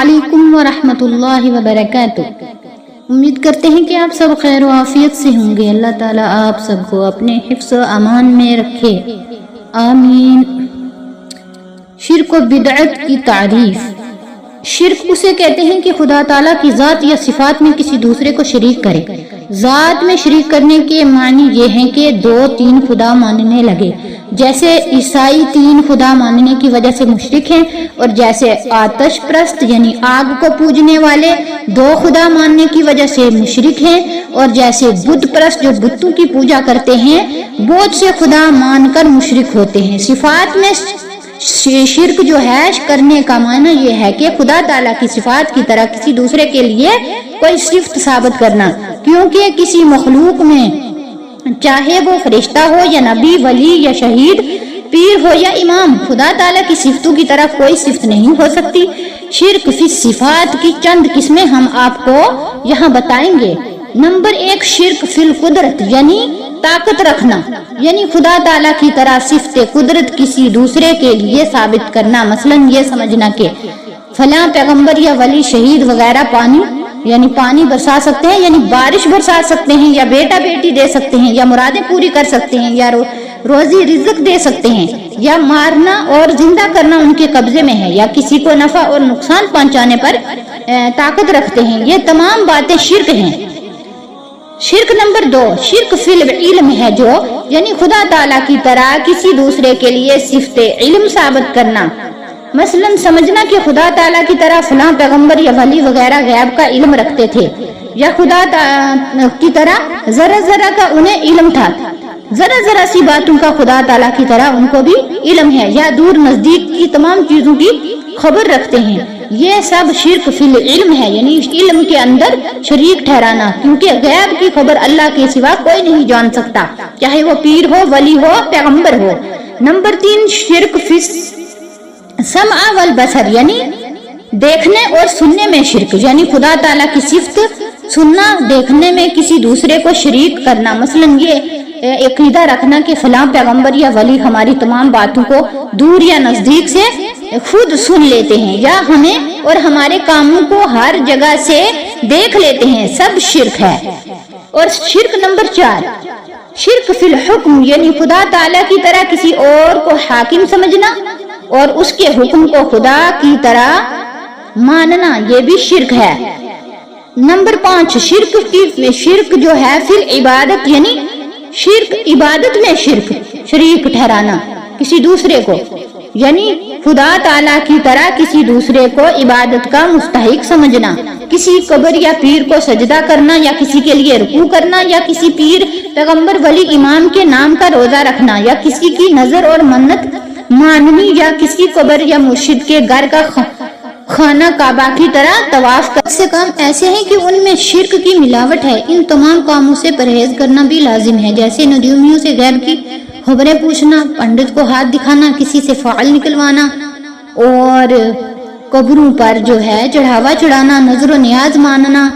علیکم ورحمۃ اللہ وبرکاتہ۔ امید کرتے ہیں کہ آپ سب خیر و عافیت سے ہوں گے۔ اللہ تعالیٰ آپ سب کو اپنے حفظ و امان میں رکھے، آمین۔ شرک و بدعت کی تعریف۔ شرک اسے کہتے ہیں کہ خدا تعالیٰ کی ذات یا صفات میں کسی دوسرے کو شریک کرے۔ ذات میں شریک کرنے کے معنی یہ ہیں کہ دو تین خدا ماننے لگے، جیسے عیسائی تین خدا ماننے کی وجہ سے مشرک ہیں، اور جیسے آتش پرست یعنی آگ کو پوجنے والے دو خدا ماننے کی وجہ سے مشرک ہیں، اور جیسے بت پرست جو بتوں کی پوجا کرتے ہیں بہت سے خدا مان کر مشرک ہوتے ہیں۔ صفات میں شرک جو ہے کرنے کا معنی یہ ہے کہ خدا تعالیٰ کی صفات کی طرح کسی دوسرے کے لیے کوئی صفت ثابت کرنا، کیونکہ کسی مخلوق میں چاہے وہ فرشتہ ہو یا نبی، ولی یا شہید، پیر ہو یا امام، خدا تعالیٰ کی صفتوں کی طرح کوئی صفت نہیں ہو سکتی۔ شرک فی صفات کی چند قسمیں ہم آپ کو یہاں بتائیں گے۔ نمبر 1، شرک فی القدرت یعنی طاقت رکھنا، یعنی خدا تعالیٰ کی طرح صفت قدرت کسی دوسرے کے لیے ثابت کرنا۔ مثلا یہ سمجھنا کہ فلاں پیغمبر یا ولی، شہید وغیرہ پانی برسا سکتے ہیں، یعنی بارش برسا سکتے ہیں، یا بیٹا بیٹی دے سکتے ہیں، یا مرادیں پوری کر سکتے ہیں، یا روزی رزق دے سکتے ہیں، یا مارنا اور زندہ کرنا ان کے قبضے میں ہے، یا کسی کو نفع اور نقصان پہنچانے پر طاقت رکھتے ہیں۔ یہ تمام باتیں شرک ہیں۔ شرک نمبر 2، شرک فی العلم ہے، جو یعنی خدا تعالیٰ کی طرح کسی دوسرے کے لیے صفت علم ثابت کرنا۔ مثلا سمجھنا کہ خدا تعالیٰ کی طرح فلاں پیغمبر یا ولی وغیرہ غیب کا علم رکھتے تھے، یا خدا کی طرح ذرا ذرا کا انہیں علم تھا، ذرا ذرا سی باتوں کا خدا تعالیٰ کی طرح ان کو بھی علم ہے، یا دور نزدیک کی تمام چیزوں کی خبر رکھتے ہیں۔ یہ سب شرک فی العلم ہے، یعنی علم کے اندر شریک ٹھہرانا، کیونکہ غیب کی خبر اللہ کے سوا کوئی نہیں جان سکتا، چاہے وہ پیر ہو، ولی ہو، پیغمبر ہو۔ نمبر 3، شرک فی سمع والبصر یعنی دیکھنے اور سننے میں شرک، یعنی خدا تعالیٰ کی صفت سننا، دیکھنے میں کسی دوسرے کو شریک کرنا۔ مثلا یہ عقیدہ رکھنا کہ فلاں پیغمبر یا ولی ہماری تمام باتوں کو دور یا نزدیک سے خود سن لیتے ہیں، یا ہمیں اور ہمارے کاموں کو ہر جگہ سے دیکھ لیتے ہیں، سب شرک ہے۔ اور شرک نمبر 4، شرک فی الحکم یعنی خدا تعالیٰ کی طرح کسی اور کو حاکم سمجھنا اور اس کے حکم کو خدا کی طرح ماننا، یہ بھی شرک ہے۔ نمبر 5، شرک جو ہے فی العبادت یعنی شرک عبادت میں شریک ٹھہرانا کسی دوسرے کو، یعنی خدا تعالیٰ کی طرح کسی دوسرے کو عبادت کا مستحق سمجھنا، کسی قبر یا پیر کو سجدہ کرنا، یا کسی کے لیے رکوع کرنا، یا کسی پیر، پیغمبر، ولی، امام کے نام کا روزہ رکھنا، یا کسی کی نظر اور منت ماننی، یا کسی قبر یا مرشد کے گھر کا خانہ کعبہ کی طرح طواف کر سے کام ایسے ہیں کہ ان میں شرک کی ملاوٹ ہے۔ ان تمام کاموں سے پرہیز کرنا بھی لازم ہے، جیسے نجومیوں سے غیب کی خبریں پوچھنا، پنڈت کو ہاتھ دکھانا، کسی سے فعل نکلوانا، اور قبروں پر جو ہے چڑھاوا چڑھانا، نظر و نیاز ماننا،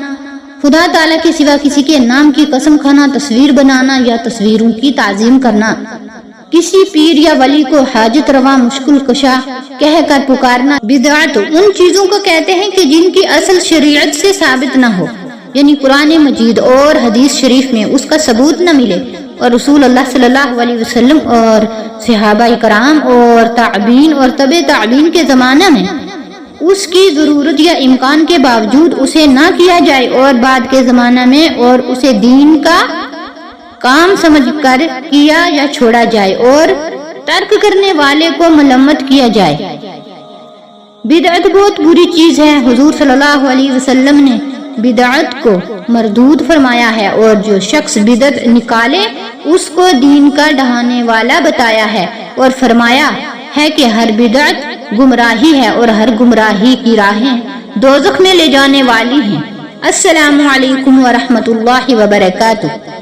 خدا تعالیٰ کے سوا کسی کے نام کی قسم کھانا، تصویر بنانا یا تصویروں کی تعظیم کرنا، کسی پیر یا ولی کو حاجت روا، مشکل کشا کہہ کر پکارنا۔ بدعت ان چیزوں کو کہتے ہیں کہ جن کی اصل شریعت سے ثابت نہ ہو، یعنی قرآن مجید اور حدیث شریف میں اس کا ثبوت نہ ملے، اور رسول اللہ صلی اللہ علیہ وسلم اور صحابہ کرام اور تابعین اور تبع تابعین کے زمانہ میں اس کی ضرورت یا امکان کے باوجود اسے نہ کیا جائے، اور بعد کے زمانہ میں اور اسے دین کا کام سمجھ کر کیا یا چھوڑا جائے، اور ترک کرنے والے کو ملامت کیا جائے۔ بدعت بہت بری چیز ہے۔ حضور صلی اللہ علیہ وسلم نے بدعت کو مردود فرمایا ہے، اور جو شخص بدعت نکالے اس کو دین کا ڈھانے والا بتایا ہے، اور فرمایا ہے کہ ہر بدعت گمراہی ہے، اور ہر گمراہی کی راہیں دوزخ میں لے جانے والی ہیں۔ السلام علیکم ورحمۃ اللہ وبرکاتہ۔